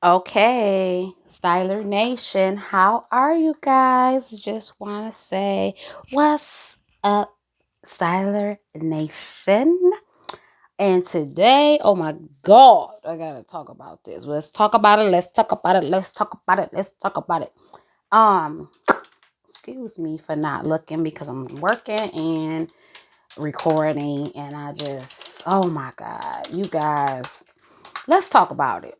Okay, Styler Nation, how are you guys? Just want to say, what's up, Styler Nation? And today, oh my God, I gotta talk about this. Let's talk about it. Let's talk about it. Let's talk about it. Let's talk about it. Um, Excuse me for not looking because I'm working and recording, and oh my God, you guys, let's talk about it.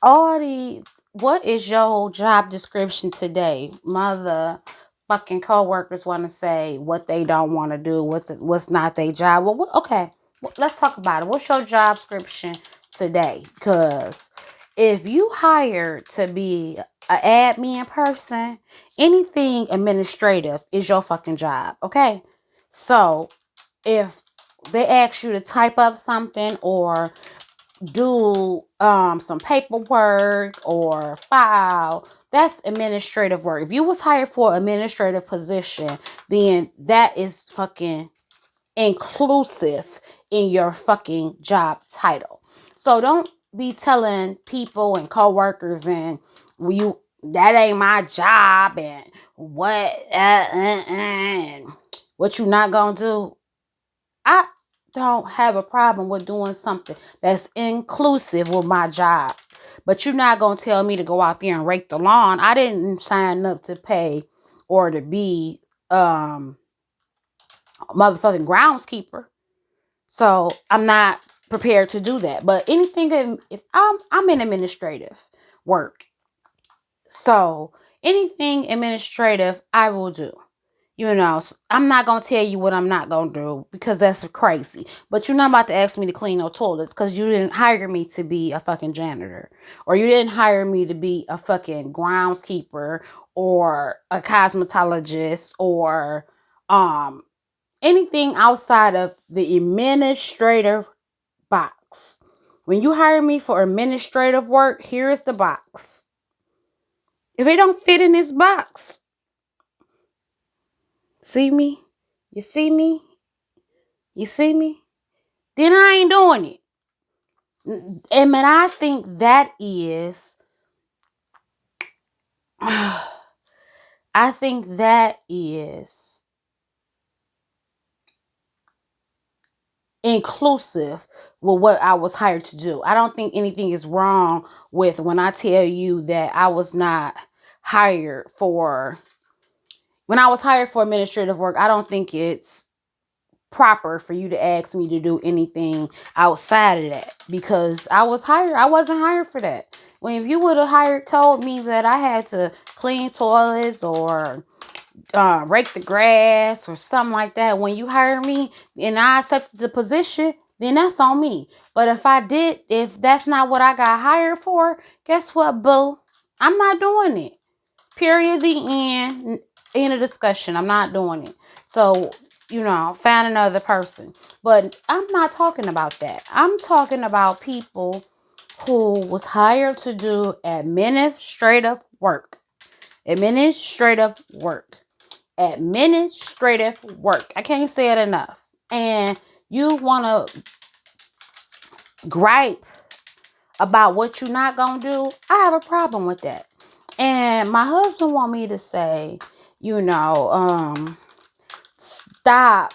All these, what is your job description today? Mother fucking coworkers want to say what they don't want to do, what's not their job. Well, okay, let's talk about it. What's your job description today? Because if you hired to be an admin person, anything administrative is your fucking job. Okay, so if they ask you to type up something or do some paperwork or file, that's administrative work. If you was hired for administrative position, then that is fucking inclusive in your fucking job title. So don't be telling people and coworkers and you that ain't my job and what you not gonna do. I don't have a problem with doing something that's inclusive with my job. But you're not going to tell me to go out there and rake the lawn. I didn't sign up to pay or to be a motherfucking groundskeeper. So I'm not prepared to do that. But if I'm in administrative work. So anything administrative I will do. I'm not going to tell you what I'm not going to do because that's crazy. But you're not about to ask me to clean no toilets because you didn't hire me to be a fucking janitor. Or you didn't hire me to be a fucking groundskeeper or a cosmetologist or um anything outside of the administrative box. When you hire me for administrative work, here is the box. If it don't fit in this box, see me? You see me? You see me? Then I ain't doing it. And man, I think that is, I think that is inclusive with what I was hired to do. I don't think anything is wrong with when I tell you that I was not hired for, when I was hired for administrative work, I don't think it's proper for you to ask me to do anything outside of that because I wasn't hired for that. When if you would have told me that I had to clean toilets or rake the grass or something like that when you hired me and I accepted the position, then that's on me. But if that's not what I got hired for, guess what, boo? I'm not doing it. Period. The end. End of discussion. I'm not doing it. So, find another person. But I'm not talking about that. I'm talking about people who was hired to do administrative work. Administrative work. Administrative work. I can't say it enough. And you want to gripe about what you're not going to do, I have a problem with that. And my husband want me to say, stop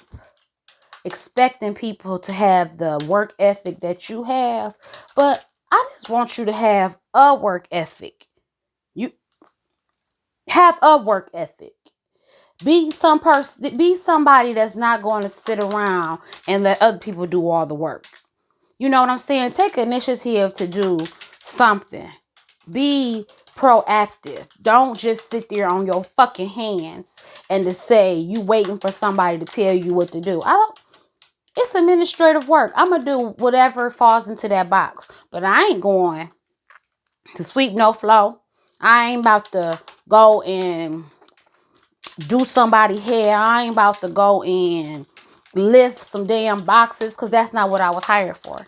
expecting people to have the work ethic that you have. But I just want you to have a work ethic. You have a work ethic. Be somebody that's not going to sit around and let other people do all the work. You know what I'm saying? Take initiative to do something. Be proactive. Don't just sit there on your fucking hands and to say you waiting for somebody to tell you what to do. It's administrative work. I'm going to do whatever falls into that box. But I ain't going to sweep no floor. I ain't about to go and do somebody's hair. I ain't about to go and lift some damn boxes because that's not what I was hired for.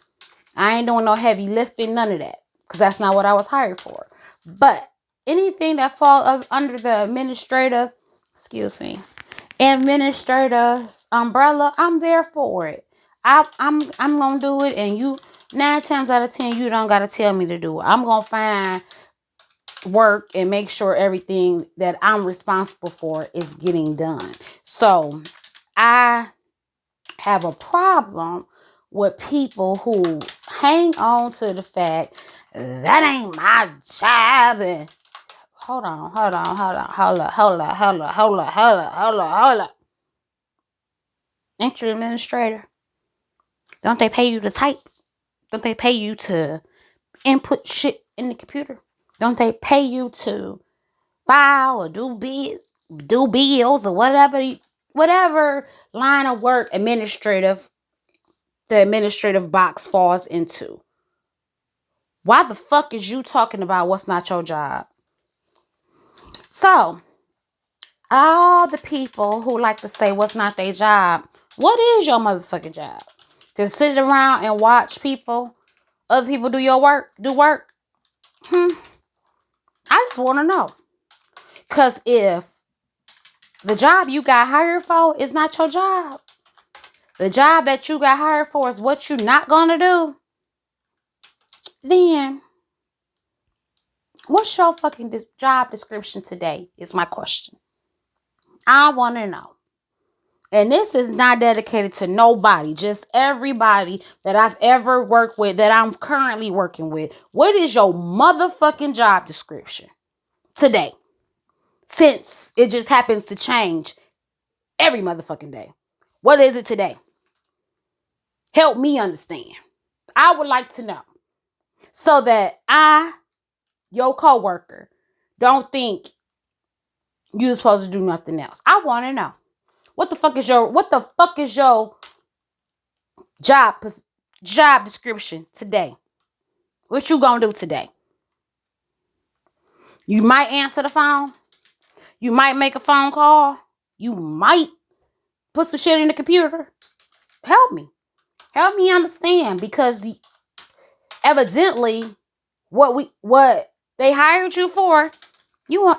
I ain't doing no heavy lifting, none of that, because that's not what I was hired for. But anything that falls under the administrative umbrella, I'm there for it. I'm gonna do it, and 9 times out of 10, you don't got to tell me to do it. I'm going to find work and make sure everything that I'm responsible for is getting done. So I have a problem with people who hang on to the fact that ain't my job. And hold up. Entry administrator. Don't they pay you to type? Don't they pay you to input shit in the computer? Don't they pay you to file or do bills or whatever line of work the administrative box falls into? Why the fuck is you talking about what's not your job? So, all the people who like to say what's not their job, what is your motherfucking job? To sit around and watch other people do work? I just want to know. Because if the job you got hired for is not your job, the job that you got hired for is what you're not going to do, then what's your fucking job description today is my question. I want to know. And this is not dedicated to nobody, just everybody that I've ever worked with, that I'm currently working with. What is your motherfucking job description today? Since it just happens to change every motherfucking day. What is it today? Help me understand. I would like to know. So that your coworker, don't think you're supposed to do nothing else. I want to know. What the fuck is your job description today? What you gonna do today? You might answer the phone. You might make a phone call. You might put some shit in the computer. Help me understand, because evidently what they hired you for, you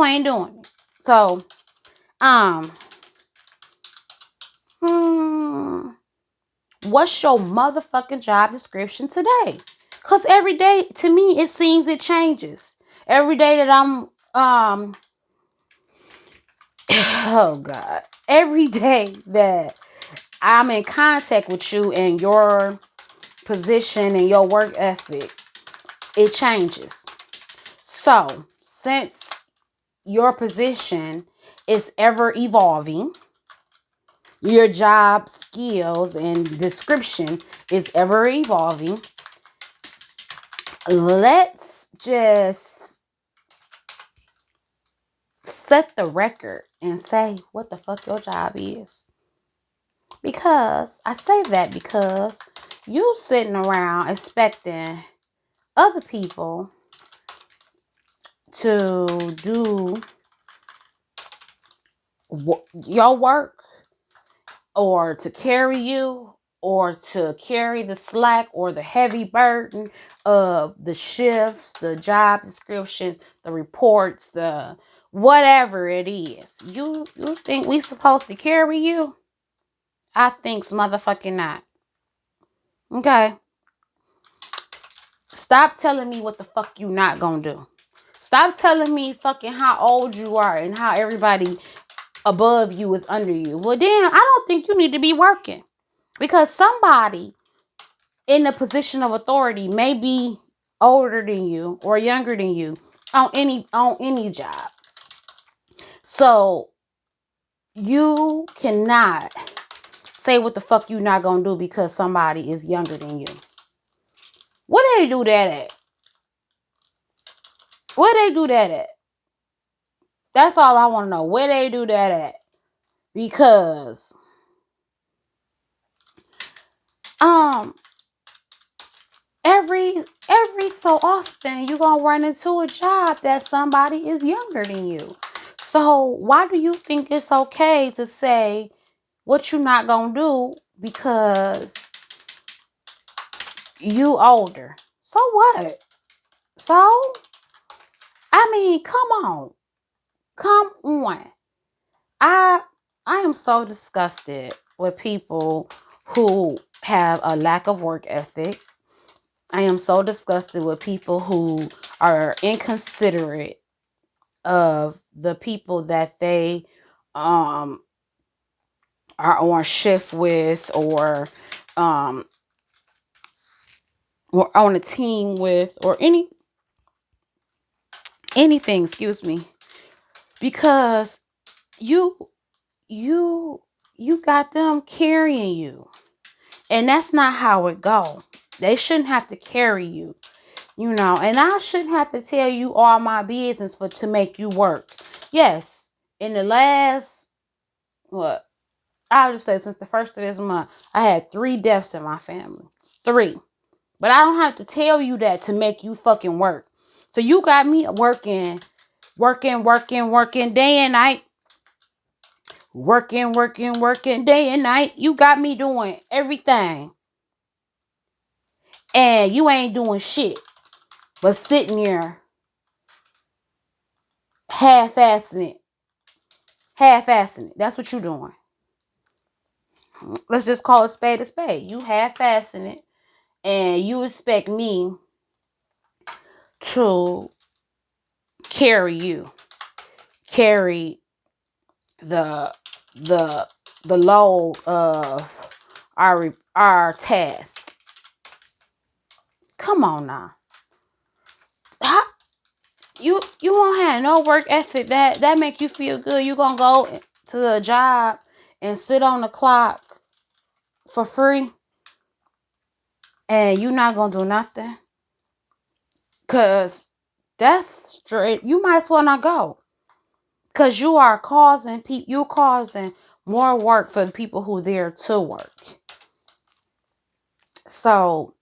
ain't doing it. So what's your motherfucking job description today? Because every day, to me, it seems it changes. Every day that I'm oh God, every day that I'm in contact with you and your position and your work ethic, it changes. So since your position is ever evolving, your job skills and description is ever evolving, let's just set the record and say what the fuck your job is. Because I say that because you sitting around expecting other people to do your work, or to carry you, or to carry the slack or the heavy burden of the shifts, the job descriptions, the reports, the whatever it is. You think we supposed to carry you? I think's motherfucking not. Okay. Stop telling me what the fuck you not gonna do. Stop telling me fucking how old you are and how everybody above you is under you. Well, then I don't think you need to be working, because somebody in a position of authority may be older than you or younger than you on any job. So you cannot say what the fuck you not gonna do because somebody is younger than you. Where they do that at? Where they do that at? That's all I want to know. Where they do that at? Because every so often you're gonna run into a job that somebody is younger than you. So why do you think it's okay to say what you're not gonna do because you older? So what? So I mean, come on. I am so disgusted with people who have a lack of work ethic. I am so disgusted with people who are inconsiderate of the people that they are on shift with, um, or on a team with, or anything, excuse me, because you you you got them carrying you, and that's not how it go. They shouldn't have to carry you, and I shouldn't have to tell you all my business to make you work. Yes, in the last, what, I'll just say since the first of this month, I had 3 deaths in my family. 3. But I don't have to tell you that to make you fucking work. So you got me working day and night. Working day and night. You got me doing everything. And you ain't doing shit but sitting there half-assing it. Half-assing it. That's what you doing. Let's just call it spade a spade. You half-assing it. And you expect me to carry the the load of our task. Come on now. How, you won't have no work ethic that make you feel good. You gonna go to a job and sit on the clock for free, and you not gonna do nothing? Cause that's straight. You might as well not go. Cause you're causing more work for the people who are there to work. So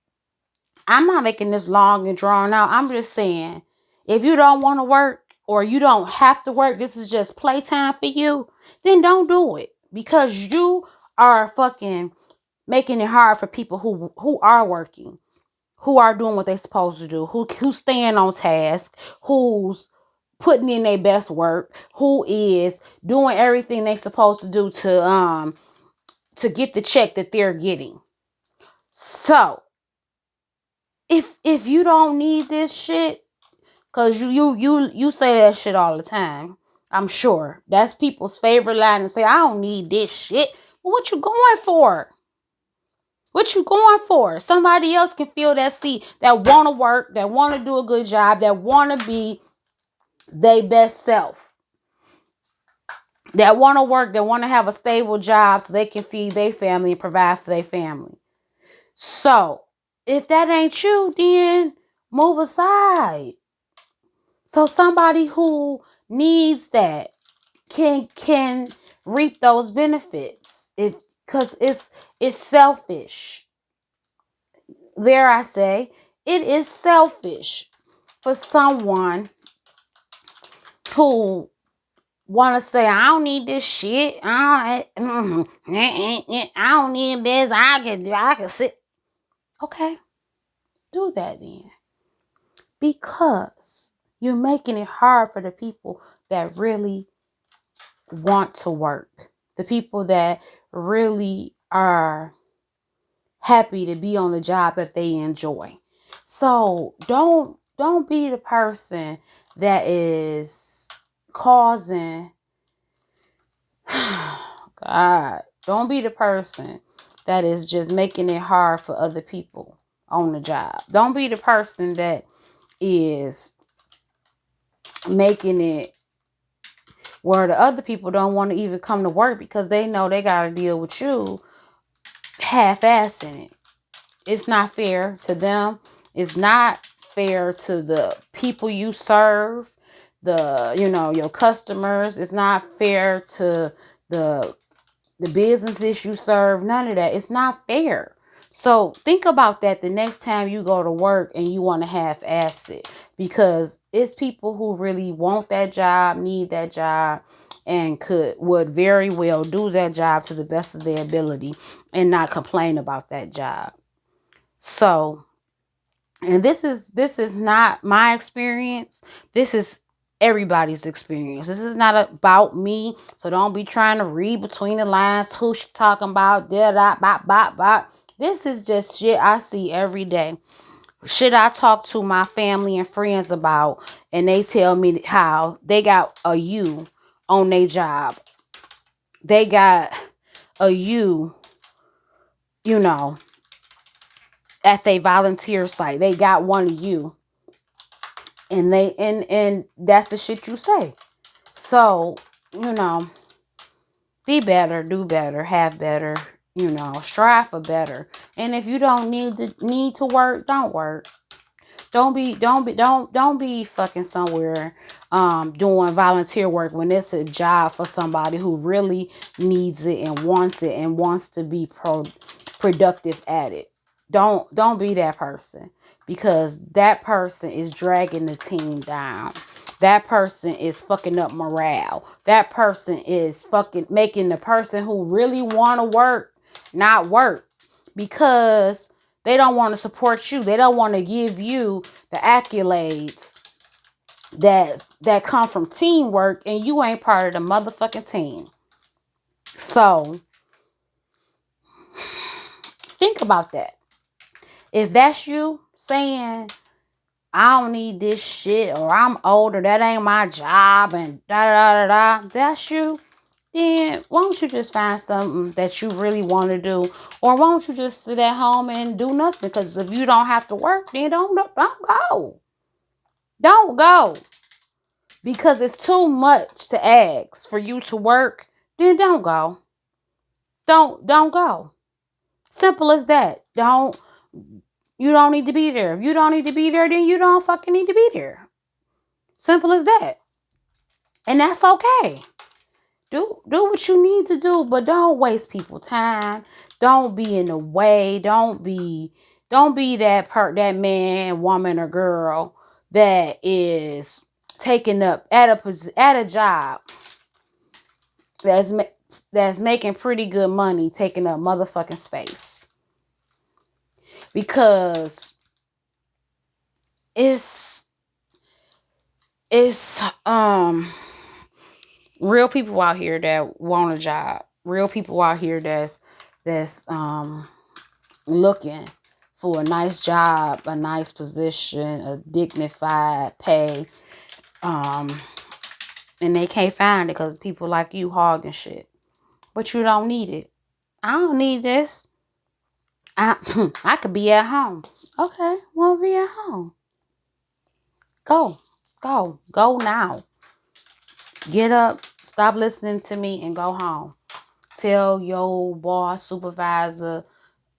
I'm not making this long and drawn out. I'm just saying, if you don't want to work or you don't have to work, this is just playtime for you, then don't do it. Because you are fucking making it hard for people who are working, who are doing what they're supposed to do, who's staying on task, who's putting in their best work, who is doing everything they're supposed to do to get the check that they're getting. So if you don't need this shit, cause you say that shit all the time, I'm sure that's people's favorite line to say, I don't need this shit. Well, what you going for? What you going for? Somebody else can fill that seat, that want to work, that want to do a good job, that want to be their best self, that want to work, that want to have a stable job so they can feed their family and provide for their family. So if that ain't you, then move aside. So somebody who needs that can reap those benefits. Because it's selfish. There I say, it is selfish for someone who want to say, I don't need this shit. I don't need this. I can sit. Okay, do that then. Because you're making it hard for the people that really want to work. The people that really are happy to be on the job that they enjoy. So don't be the person that is causing God. Don't be the person that is just making it hard for other people on the job. Don't be the person that is making it where the other people don't want to even come to work because they know they got to deal with you half-assing it. It's not fair to them. It's not fair to the people you serve, your customers. It's not fair to the businesses you serve. None of that. It's not fair. So think about that the next time you go to work and you want to half-ass it, because it's people who really want that job, need that job, and would very well do that job to the best of their ability and not complain about that job. So, and this is not my experience. This is everybody's experience. This is not about me. So don't be trying to read between the lines who she talking about. This is just shit I see every day. Shit I talk to my family and friends about, and they tell me how they got a U on their job. They got a U, you know, at their volunteer site. They got one of you. And and that's the shit you say. So, you know, be better, do better, have better, you know, strive for better. And if you don't need to work, don't work. Don't be fucking somewhere doing volunteer work when it's a job for somebody who really needs it and wants to be productive at it. Don't be that person, because that person is dragging the team down. That person is fucking up morale. That person is fucking making the person who really want to work not work, because they don't want to support you. They don't want to give you the accolades that come from teamwork, and you ain't part of the motherfucking team. So think about that. If that's you saying, I don't need this shit, or I'm older, that ain't my job, and that's you, then why don't you just find something that you really want to do? Or why don't you just sit at home and do nothing? Because if you don't have to work, then don't go. Don't go. Because it's too much to ask for you to work, then don't go. Don't go. Simple as that. You don't need to be there. If you don't need to be there, then you don't fucking need to be there. Simple as that. And that's okay. Do what you need to do, but don't waste people's time. Don't be in the way. Don't be that man, woman, or girl that is taking up at a job that's making pretty good money, taking up motherfucking space. Because it's real people out here that want a job. Real people out here that's looking for a nice job, a nice position, a dignified pay. And they can't find it because people like you hogging shit. But you don't need it. I don't need this. I could be at home. Okay, well, be at home. Go now. Get up, stop listening to me, and go home. Tell your boss, supervisor,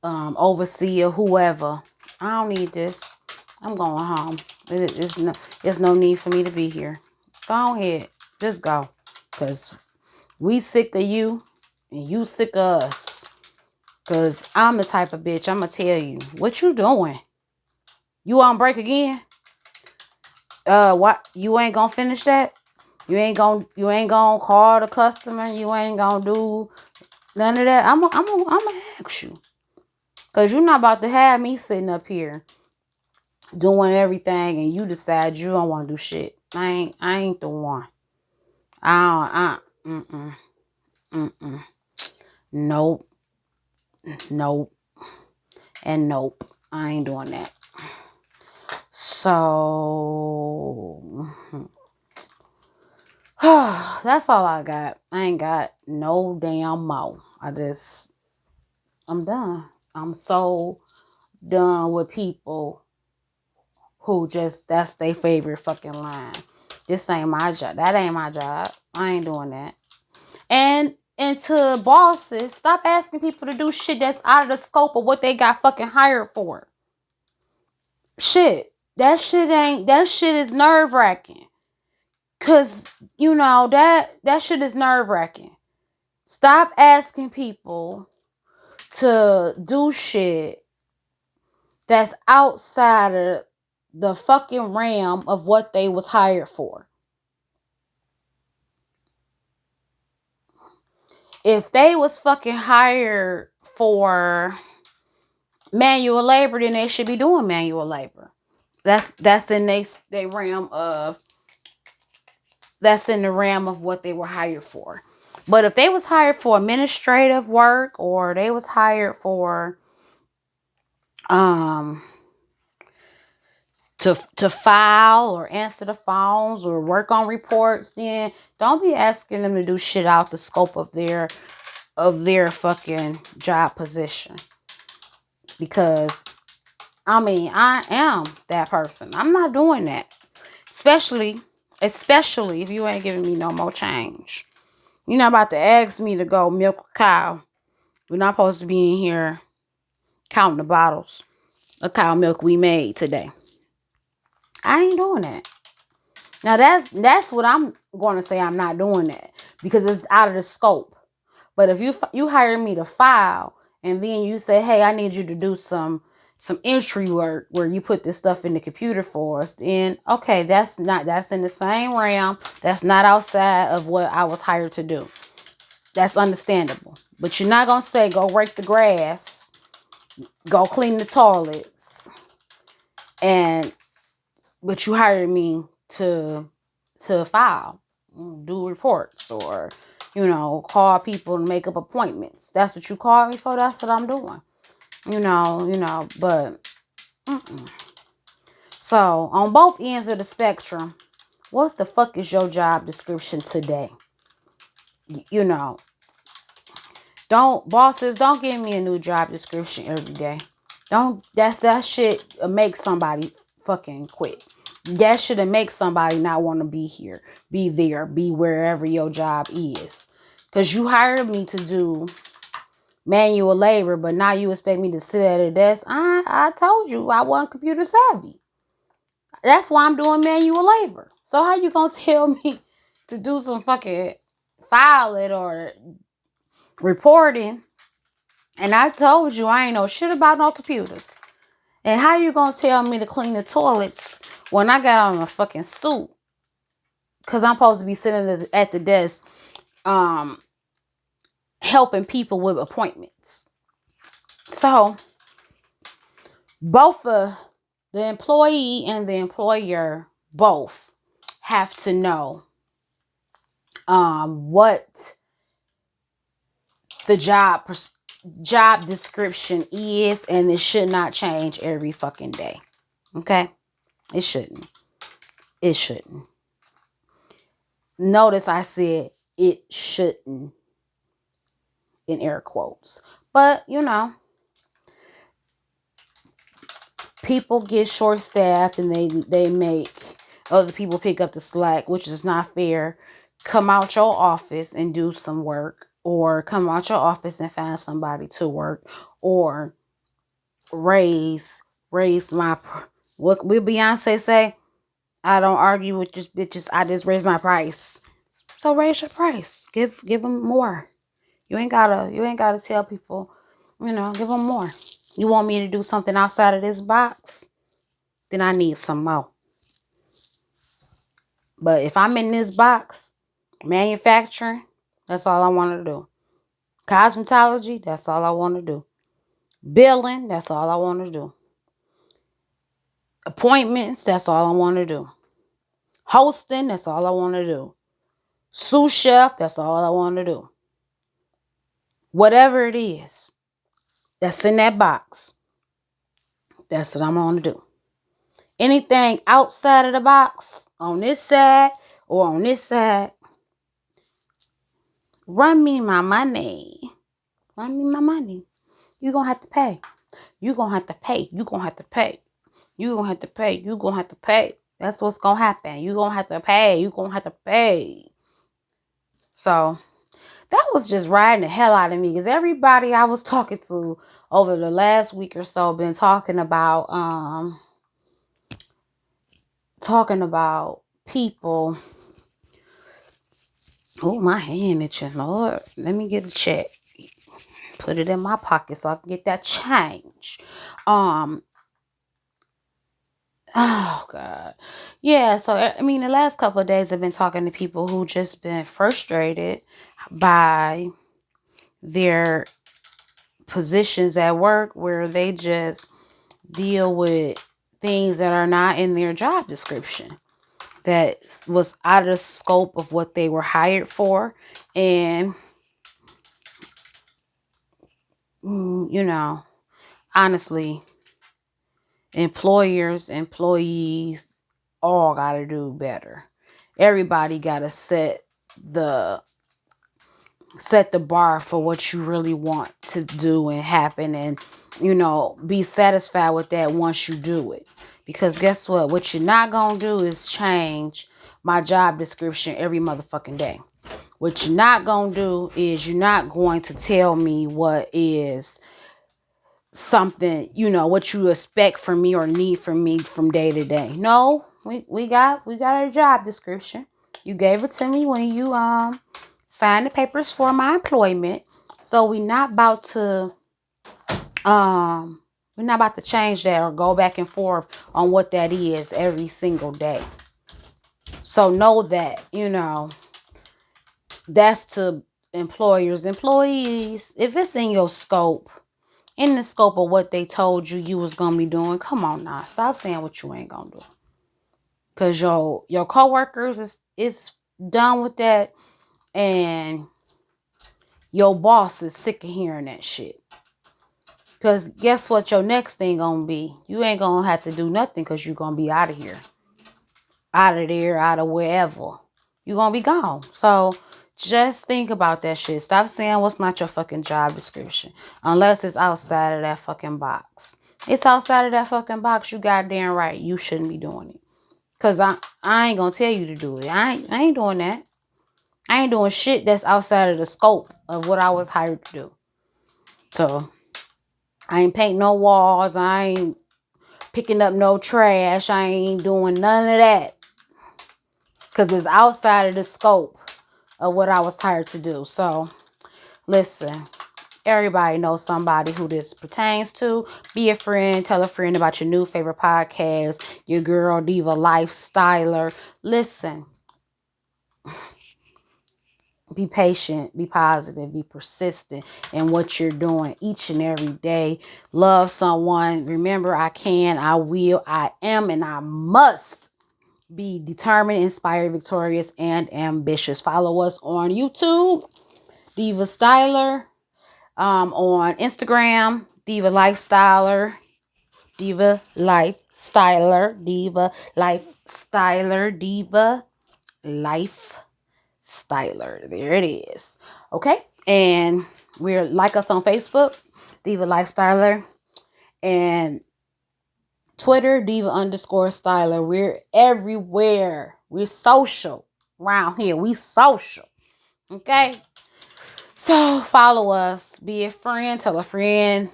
overseer, whoever, I don't need this. I'm going home. There's no need for me to be here. Go ahead. Just go. Because we sick of you and you sick of us. Because I'm the type of bitch, I'm going to tell you. What you doing? You on break again? What? You ain't going to finish that? You ain't gonna call the customer. You ain't gonna do none of that. I'm gonna ask you, cause you're not about to have me sitting up here doing everything, and you decide you don't want to do shit. I ain't the one. Nope, and nope. I ain't doing that. So that's all I got. I ain't got no damn more. I'm done. I'm so done with people who just, that's their favorite fucking line. This ain't my job. That ain't my job. I ain't doing that. And to bosses, stop asking people to do shit that's out of the scope of what they got fucking hired for. Shit. That shit is nerve wracking. Cause, you know, that shit is nerve wracking. Stop asking people to do shit that's outside of the fucking realm of what they was hired for. If they was fucking hired for manual labor, then they should be doing manual labor. That's in they realm of that's in the realm of what they were hired for. But if they was hired for administrative work, or they was hired for um to file or answer the phones or work on reports, then don't be asking them to do shit out the scope of their fucking job position. Because I mean, I am that person. I'm not doing that. Especially if you ain't giving me no more change. You're not about to ask me to go milk a cow. We're not supposed to be in here counting the bottles of cow milk we made today. I ain't doing that. Now that's what I'm going to say. I'm not doing that because it's out of the scope. But if you hire me to file, and then you say, hey, I need you to do some entry work where you put this stuff in the computer for us, then okay, that's in the same realm. That's not outside of what I was hired to do. That's understandable. But you're not going to say, go rake the grass, go clean the toilets, but you hired me to file, do reports, or, call people and make up appointments. That's what you call me for. That's what I'm doing. But so on both ends of the spectrum, what the fuck is your job description today? Don't give me a new job description every day. That shit make somebody fucking quit. That should make somebody not want to be here, be there, be wherever your job is. Because you hired me to do manual labor, but now you expect me to sit at a desk. I told you I wasn't computer savvy. That's why I'm doing manual labor. So how you gonna tell me to do some fucking filing or reporting? And I told you I ain't know shit about no computers. And how you gonna tell me to clean the toilets when I got on a fucking suit? Because I'm supposed to be sitting at the desk helping people with appointments. So both the employee and the employer both have to know what the job description is, and it should not change every fucking day. Okay? It shouldn't. Notice I said it shouldn't in air quotes. But, people get short staffed and they make other people pick up the slack, which is not fair. Come out your office and do some work, or come out your office and find somebody to work, or raise my, what will Beyonce say? I don't argue with just bitches. I just raise my price. So raise your price. Give them more. You ain't gotta tell people, give them more. You want me to do something outside of this box? Then I need some more. But if I'm in this box, manufacturing, that's all I want to do. Cosmetology, that's all I want to do. Billing, that's all I want to do. Appointments, that's all I want to do. Hosting, that's all I want to do. Sous chef, that's all I want to do. Whatever it is that's in that box, that's what I'm going to do. Anything outside of the box, on this side or on this side, run me my money. Run me my money. You're going to have to pay. You're going to have to pay. You're going to have to pay. You're going to have to pay. You're going to have to pay. That's what's going to happen. You're going to have to pay. You're going to have to pay. So that was just riding the hell out of me, because everybody I was talking to over the last week or so been talking about people. Oh, my hand itching, Lord. Let me get a check. Put it in my pocket so I can get that change. Oh, God. Yeah, so, I mean, the last couple of days I've been talking to people who just been frustrated by their positions at work, where they just deal with things that are not in their job description. that was out of the scope of what they were hired for. And, you know, honestly, employers, employees, all got to do better. Everybody got to set the bar for what you really want to do and happen, and be satisfied with that once you do it. Because guess what you're not gonna do is change my job description every motherfucking day. What you're not gonna do is you're not going to tell me what is something, what you expect from me or need from me from day to day. No, we got a job description. You gave it to me when you signed the papers for my employment. So we're not about to change that or go back and forth on what that is every single day. So know that, that's to employers, employees. If it's in your scope, in the scope of what they told you was going to be doing, come on now. Stop saying what you ain't going to do. Because your coworkers is done with that. And your boss is sick of hearing that shit. Because guess what your next thing going to be? You ain't going to have to do nothing because you're going to be out of here. Out of there, out of wherever. You're going to be gone. So just think about that shit. Stop saying what's not your fucking job description. Unless it's outside of that fucking box. It's outside of that fucking box. You goddamn right. You shouldn't be doing it. Because I ain't going to tell you to do it. I ain't doing that. I ain't doing shit that's outside of the scope of what I was hired to do. So I ain't painting no walls. I ain't picking up no trash. I ain't doing none of that. Because it's outside of the scope of what I was hired to do. So, listen, everybody knows somebody who this pertains to. Be a friend. Tell a friend about your new favorite podcast, your girl Diva Lifestyler. Listen, be patient, be positive, be persistent in what you're doing each and every day. Love someone. Remember, I can, I will, I am, and I must be determined, inspired, victorious, and ambitious. Follow us on YouTube, Diva Styler. On Instagram, Diva Lifestyler. Diva Lifestyler. Diva Lifestyler. Diva Lifestyler. There it is. Okay. And like us on Facebook, Diva Lifestyler. And Twitter, Diva_Styler. We're everywhere. We're social around here. We social. Okay. So follow us. Be a friend. Tell a friend.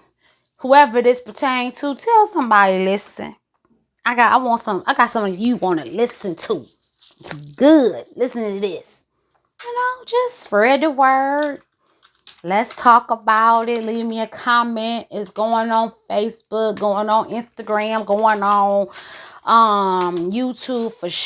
Whoever this pertains to, tell somebody. Listen. I got something you want to listen to. It's good. Listen to this. Just spread the word. Let's talk about it. Leave me a comment. It's going on Facebook, going on Instagram, going on YouTube for sure.